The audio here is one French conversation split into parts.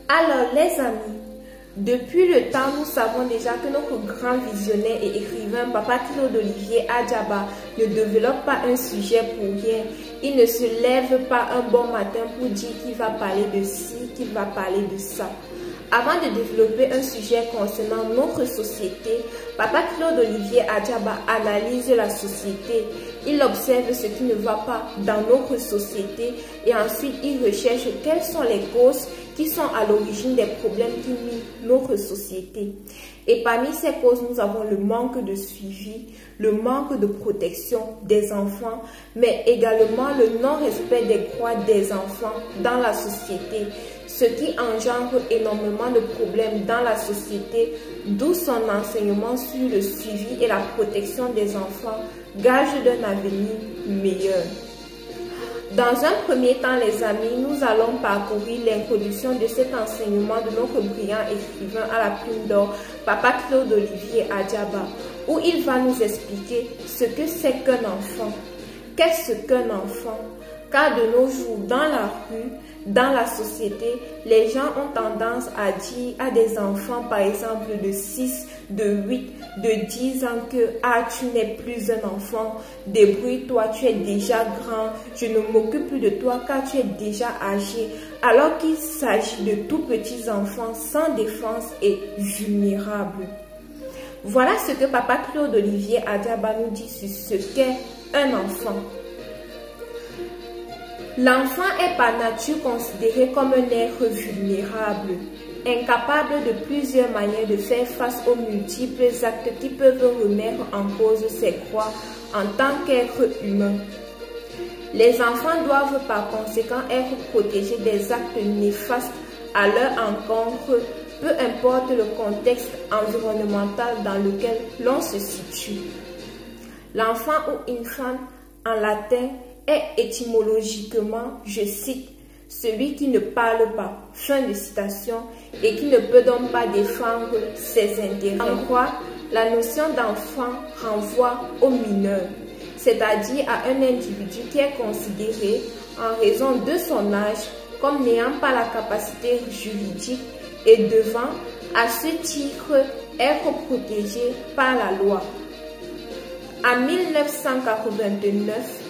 Alors les amis, depuis le temps, nous savons déjà que notre grand visionnaire et écrivain Papa Claude Olivier Adjaba ne développe pas un sujet pour rien. Il ne se lève pas un bon matin pour dire qu'il va parler de ci, qu'il va parler de ça. Avant de développer un sujet concernant notre société, Papa Claude Olivier Adjaba analyse la société. Il observe ce qui ne va pas dans notre société et ensuite il recherche quelles sont les causes qui sont à l'origine des problèmes qui minent notre société. Et parmi ces causes, nous avons le manque de suivi, le manque de protection des enfants, mais également le non-respect des droits des enfants dans la société, ce qui engendre énormément de problèmes dans la société, d'où son enseignement sur le suivi et la protection des enfants, gage d'un avenir meilleur. Dans un premier temps, les amis, nous allons parcourir l'introduction de cet enseignement de notre brillant écrivain à la plume d'or, Papa Claude Olivier Adjaba, où il va nous expliquer ce que c'est qu'un enfant. Qu'est-ce qu'un enfant? Car de nos jours, dans la rue, dans la société, les gens ont tendance à dire à des enfants, par exemple, de 6, de 8, de 10 ans que « Ah, tu n'es plus un enfant, débrouille-toi, tu es déjà grand, je ne m'occupe plus de toi car tu es déjà âgé », alors qu'il s'agit de tout petits enfants sans défense et vulnérables. Voilà ce que Papa Claude Olivier Adjaba nous dit sur ce qu'est un enfant. L'enfant est par nature considéré comme un être vulnérable, incapable de plusieurs manières de faire face aux multiples actes qui peuvent remettre en cause ses droits en tant qu'être humain. Les enfants doivent par conséquent être protégés des actes néfastes à leur encontre, peu importe le contexte environnemental dans lequel l'on se situe. L'enfant ou infant en latin est étymologiquement, je cite, celui qui ne parle pas, fin de citation, et qui ne peut donc pas défendre ses intérêts. En quoi la notion d'enfant renvoie au mineur, c'est-à-dire à un individu qui est considéré, en raison de son âge, comme n'ayant pas la capacité juridique et devant, à ce titre, être protégé par la loi. En 1989,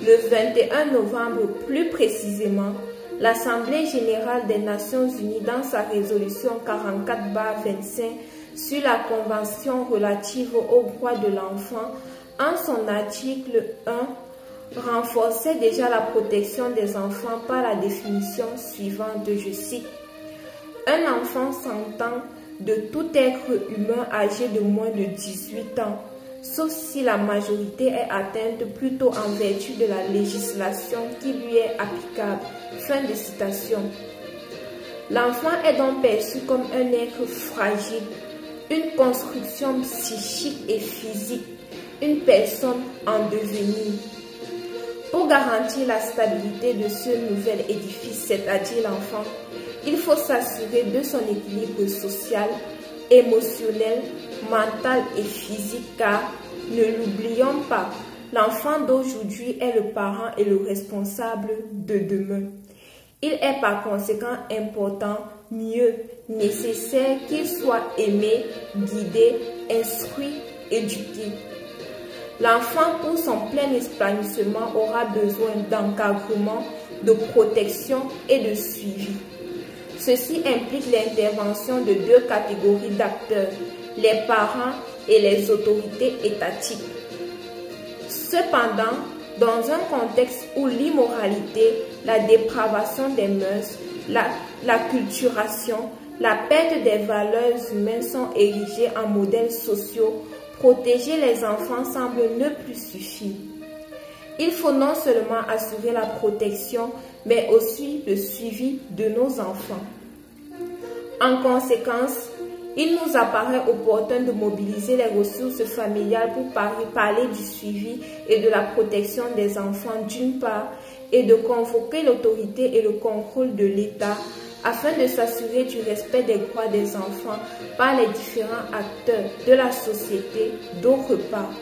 le 21 novembre plus précisément, l'Assemblée générale des Nations unies, dans sa résolution 44/25 sur la Convention relative aux droits de l'enfant, en son article 1, renforçait déjà la protection des enfants par la définition suivante, je cite, « Un enfant s'entend de tout être humain âgé de moins de 18 ans, sauf si la majorité est atteinte plutôt en vertu de la législation qui lui est applicable. » Fin de citation. L'enfant est donc perçu comme un être fragile, une construction psychique et physique, une personne en devenir. Pour garantir la stabilité de ce nouvel édifice, c'est-à-dire l'enfant, il faut s'assurer de son équilibre social, émotionnel, mental et physique, car, ne l'oublions pas, l'enfant d'aujourd'hui est le parent et le responsable de demain. Il est par conséquent important, mieux, nécessaire qu'il soit aimé, guidé, instruit, éduqué. L'enfant, pour son plein épanouissement, aura besoin d'encadrement, de protection et de suivi. Ceci implique l'intervention de deux catégories d'acteurs, les parents et les autorités étatiques. Cependant, dans un contexte où l'immoralité, la dépravation des mœurs, l'acculturation, la perte des valeurs humaines sont érigées en modèles sociaux, protéger les enfants semble ne plus suffire. Il faut non seulement assurer la protection, mais aussi le suivi de nos enfants. En conséquence, il nous apparaît opportun de mobiliser les ressources familiales pour parler du suivi et de la protection des enfants d'une part et de convoquer l'autorité et le contrôle de l'État afin de s'assurer du respect des droits des enfants par les différents acteurs de la société d'autre part.